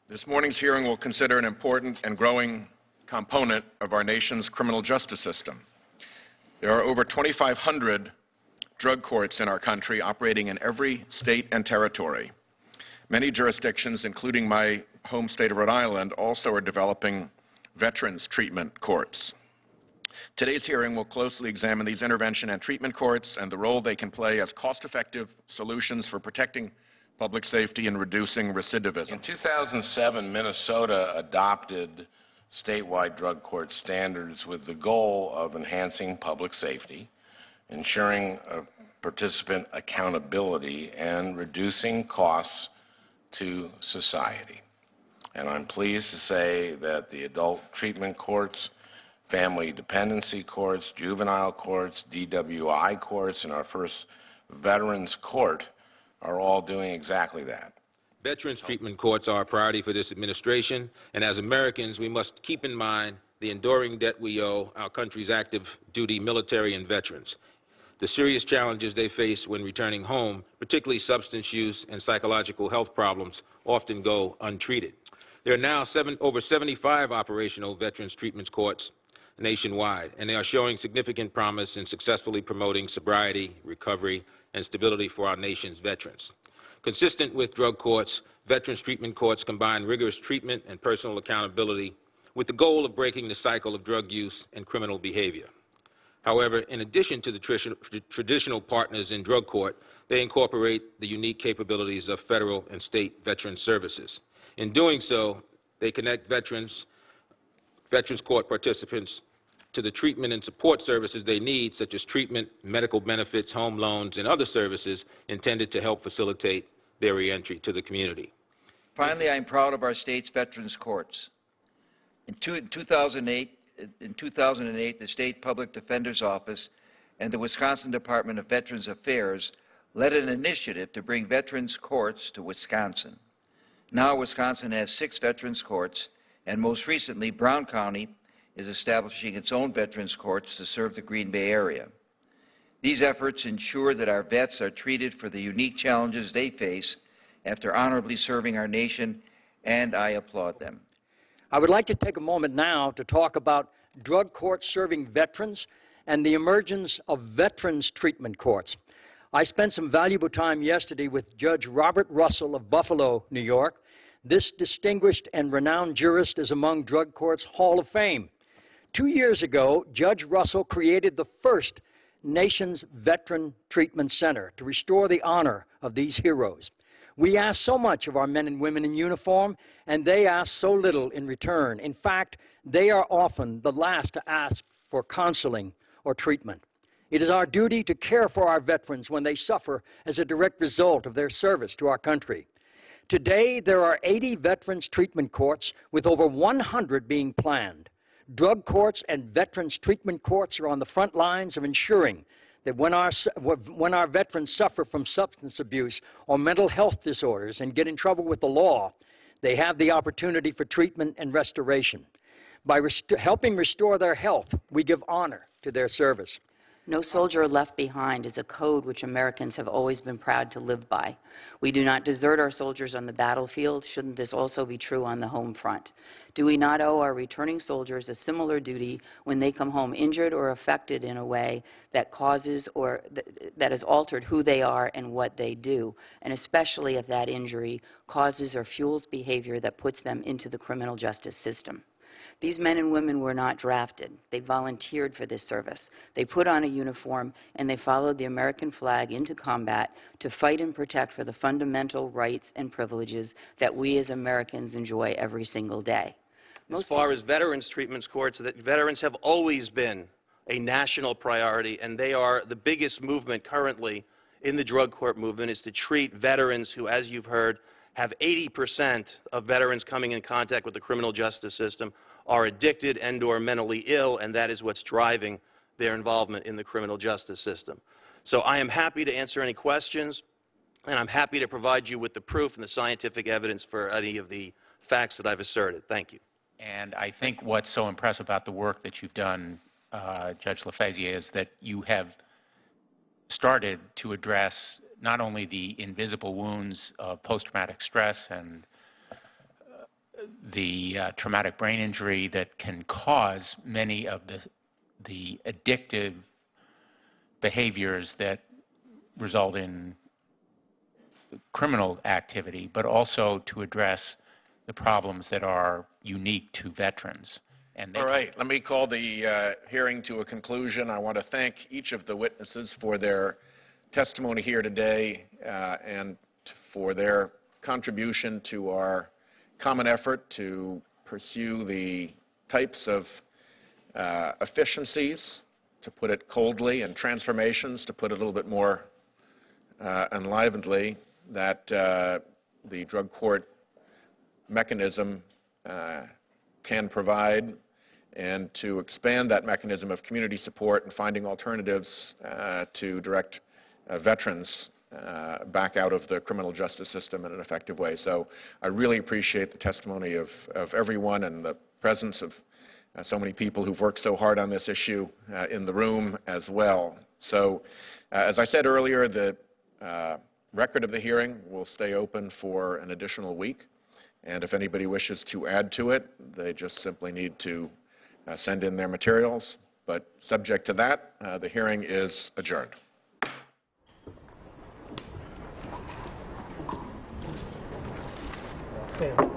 This morning's hearing will consider an important and growing component of our nation's criminal justice system. There are over 2,500 drug courts in our country operating in every state and territory. Many jurisdictions, including my home state of Rhode Island, also are developing veterans treatment courts. Today's hearing will closely examine these intervention and treatment courts and the role they can play as cost-effective solutions for protecting public safety and reducing recidivism. In 2007, Minnesota adopted statewide drug court standards with the goal of enhancing public safety, ensuring participant accountability, and reducing costs to society. And I'm pleased to say that the adult treatment courts, family dependency courts, juvenile courts, DWI courts, and our first Veterans Court are all doing exactly that. Veterans treatment courts are a priority for this administration, and as Americans, we must keep in mind the enduring debt we owe our country's active duty military and veterans, the serious challenges they face when returning home, particularly substance use and psychological health problems, often go untreated. There are now over 75 operational veterans treatment courts nationwide, and they are showing significant promise in successfully promoting sobriety, recovery, and stability for our nation's veterans. Consistent with drug courts, veterans treatment courts combine rigorous treatment and personal accountability with the goal of breaking the cycle of drug use and criminal behavior. However, in addition to the traditional partners in drug court, they incorporate the unique capabilities of federal and state veteran services. In doing so, they connect veterans court participants to the treatment and support services they need, such as treatment, medical benefits, home loans, and other services intended to help facilitate their reentry to the community. Finally, I'm proud of our state's veterans courts. In 2008, the State Public Defender's Office and the Wisconsin Department of Veterans Affairs led an initiative to bring veterans courts to Wisconsin. Now Wisconsin has 6 veterans courts, and most recently Brown County is establishing its own veterans courts to serve the Green Bay area. These efforts ensure that our vets are treated for the unique challenges they face after honorably serving our nation, and I applaud them. I would like to take a moment now to talk about drug courts serving veterans and the emergence of veterans treatment courts. I spent some valuable time yesterday with Judge Robert Russell of Buffalo, New York. This distinguished and renowned jurist is among Drug Court's Hall of Fame. 2 years ago, Judge Russell created the first nation's veteran treatment center to restore the honor of these heroes. We ask so much of our men and women in uniform, and they ask so little in return. In fact, they are often the last to ask for counseling or treatment. It is our duty to care for our veterans when they suffer as a direct result of their service to our country. Today, there are 80 veterans treatment courts, with over 100 being planned. Drug courts and veterans treatment courts are on the front lines of ensuring that when our veterans suffer from substance abuse or mental health disorders and get in trouble with the law, they have the opportunity for treatment and restoration. By helping restore their health, we give honor to their service. No soldier left behind is a code which Americans have always been proud to live by. We do not desert our soldiers on the battlefield. Shouldn't this also be true on the home front? Do we not owe our returning soldiers a similar duty when they come home injured or affected in a way that causes or that has altered who they are and what they do, and especially if that injury causes or fuels behavior that puts them into the criminal justice system? These men and women were not drafted. They volunteered for this service. They put on a uniform and they followed the American flag into combat to fight and protect for the fundamental rights and privileges that we as Americans enjoy every single day. As far as veterans treatment courts, veterans have always been a national priority, and they are the biggest movement currently in the drug court movement is to treat veterans who, as you've heard, have 80% of veterans coming in contact with the criminal justice system are addicted and or mentally ill, and that is what's driving their involvement in the criminal justice system. So I am happy to answer any questions, and I'm happy to provide you with the proof and the scientific evidence for any of the facts that I've asserted. Thank you. And I think what's so impressive about the work that you've done, Judge LaFazier, is that you have started to address not only the invisible wounds of post-traumatic stress and traumatic brain injury that can cause many of the addictive behaviors that result in criminal activity, but also to address the problems that are unique to veterans. And all right, let me call the hearing to a conclusion. I want to thank each of the witnesses for their testimony here today and for their contribution to our common effort to pursue the types of efficiencies, to put it coldly, and transformations, to put it a little bit more enlivenedly, that the drug court mechanism can provide, and to expand that mechanism of community support and finding alternatives to direct veterans back out of the criminal justice system in an effective way. So I really appreciate the testimony of everyone and the presence of so many people who've worked so hard on this issue in the room as well. So as I said earlier, the record of the hearing will stay open for an additional week. And if anybody wishes to add to it, they just simply need to send in their materials. But subject to that, the hearing is adjourned. Sam.